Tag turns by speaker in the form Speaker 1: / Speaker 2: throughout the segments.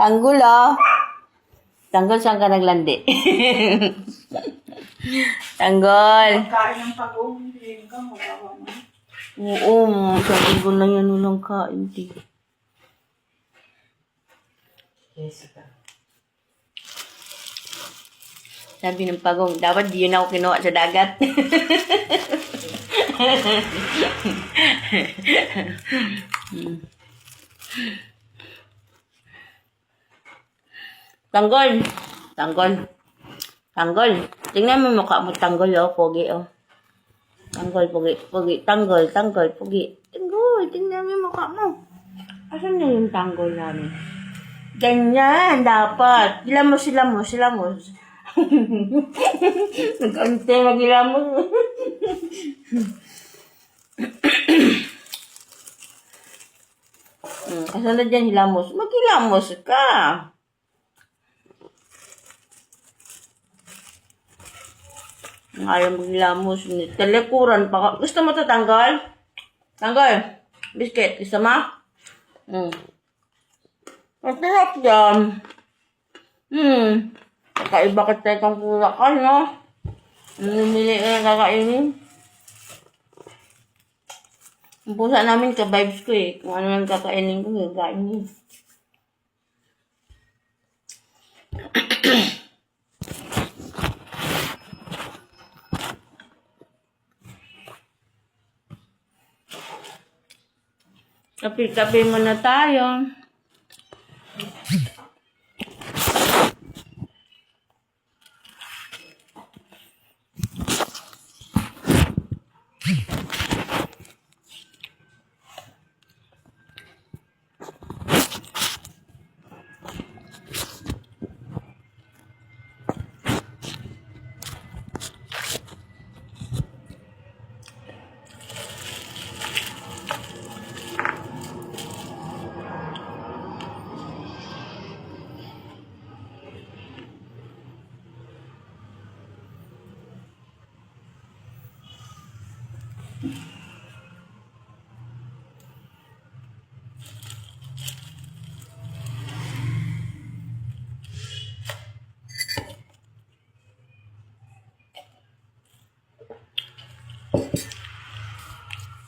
Speaker 1: Tanggol, oh. Tanggol, saan ka naglandi? Tanggol.
Speaker 2: Kain ng pagong, hindi ka magawa mo.
Speaker 1: Oo, sa tanggol na yan walang kain, di.
Speaker 2: Jessica.
Speaker 1: Sabi ng pagong, dapat di yun ako kinuha sa dagat. Tanggol. Tanggol. Tanggol. Tingnan mo mukha mo, tanggol, oh. Pogi, oh. Tanggol, pogi. Pogi. Tanggol, tanggol, pogi. Tanggol, tingnan mo mukha mo. Asan na yung tanggol namin? Ganyan, dapat. Hilamos, hilamos, hilamos. Nag-ante, mag-hilamos. Asan na dyan hilamos? Mag-hilamos ka. Ayaw maghilamos. Talikuran pa. Gusto mo ito, tanggol? Tanggol. Biscuit. Gusto mo? Ang sarap yan. Kakaiba ka tayo kang pula ka, no? Namili ka yung kakainin. Ang pusa namin, ka-vibes ko eh. Kung ano lang kakainin ko, yung kainin. Kapi-kapi muna tayo.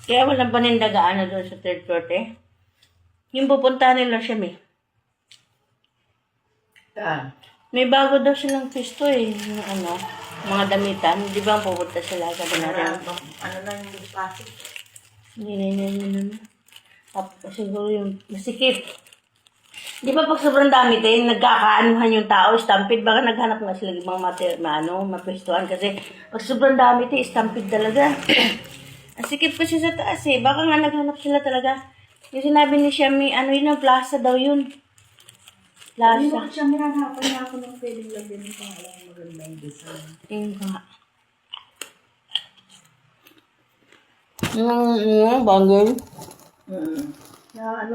Speaker 1: Kaya walang panindagaan na doon sa third floor, eh. Yung pupuntahan nila siya, may. May bago daw silang pisto, eh. Yung ano, mga damitan. Di ba ang pupunta sila? Sabi natin.
Speaker 2: Ano lang yung plastic?
Speaker 1: Hindi. Siguro yung masikip. Di ba pag sobrang dami tayo, nagkakaanuhan yung tao, stampede, baka naghanap nga sila ibang mapistuhan kasi pag sobrang dami tayo, stampede talaga. Ang sikip kasi sa taas eh, baka nga naghanap sila talaga. Yung sinabi ni Shami, ano yun, ang plaza daw yun.
Speaker 2: Hindi
Speaker 1: Plaza.
Speaker 2: ko siya minanapan niya ako ng pwedeng lagyan ng pangalang magandang design.
Speaker 1: Tingin ko nga. Bagay.
Speaker 2: Na ano